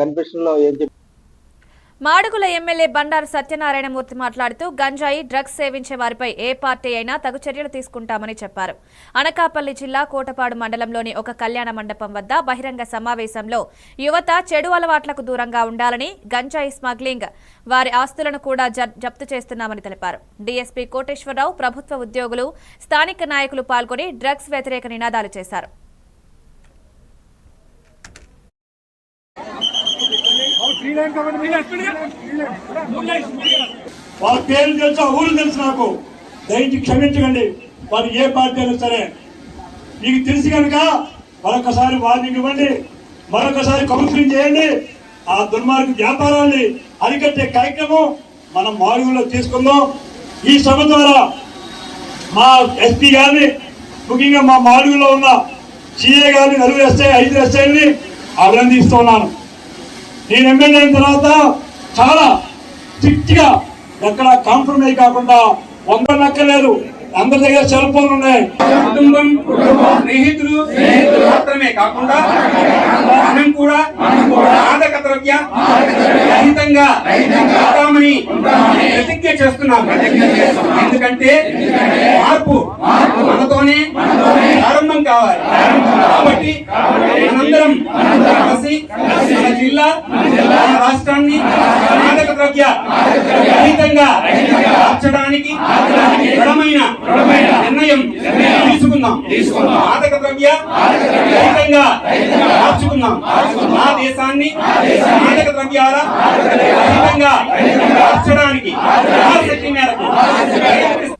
Confession లో ఏం చెప్పి మాడుగుల ఎమ్మెల్యే బండారు సత్యనారాయణమూర్తి మాట్లాడుతూ గంజాయి డ్రగ్స్ సేవించే వారిపై ఏ పార్టీ అయినా తగు చర్యలు తీసుకుంటామని చెప్పారు. అనకాపల్లి జిల్లా కోటపాడు మండలంలోని ఒక కళ్యాణ మండపం వద్ద బహిరంగ సమావేశంలో యువత చెడు అలవాట్లకు దూరంగా ఉండాలని, గంజాయి స్మగ్లింగ్, వారి ఆస్తులను కూడా జప్తు చేస్తున్నామని తెలిపారు. డీఎస్పీ కోటేశ్వరరావు, ప్రభుత్వ ఉద్యోగులు, స్థానిక నాయకులు పాల్గొని డ్రగ్స్ వ్యతిరేక నినాదాలు చేశారు. వాళ్ళ పేర్లు తెలుసు, ఊరు తెలుసు. నాకు దయచేసి క్షమించకండి. వారు ఏ పార్టీ అయినా సరే మీకు తెలిసి కనుక మరొకసారి వార్నింగ్ ఇవ్వండి, మరొకసారి కౌన్సిలింగ్ చేయండి. ఆ దుర్మార్గ వ్యాపారాన్ని అరికట్టే కార్యక్రమం మనం మాడుగులో తీసుకుందాం. ఈ సభ ద్వారా మా ఎస్పీ గారిని, ముఖ్యంగా మా మాడుగులో ఉన్న సిఏ గారిని, 4 ఎస్ఐ 5 ఎస్ఐని అభినందిస్తున్నాను. నేను ఎమ్మెల్యే అయిన తర్వాత చాలా స్ట్రిక్ట్ గా ఎక్కడ కాంప్రమైజ్ కాకుండా వందనక్కర్లేదు. అందరి దగ్గర సెల్ ఫోన్లు ఉన్నాయి. కుటుంబం, స్నేహితులు మాత్రమే కాకుండా మనం కూడా మాదక ద్రవ్య రహితంగా ఉంటామని ప్రతిజ్ఞ చేస్తున్నాం. ఎందుకంటే మార్పు మనతోనే ప్రారంభం కావాలి. కాబట్టి మనందరం కలిసి మన జిల్లా, మన రాష్ట్రాన్ని మాదక ద్రవ్య రహితంగా మార్చడానికి దృఢమైన నిర్ణయం తీసుకుందాం. మాదక ద్రవ్య రహితంగా మార్చుకుందాం. మా దేశాన్ని మాదక ద్రవ్యాల రహితంగా మార్చడానికి శక్తి మేరకు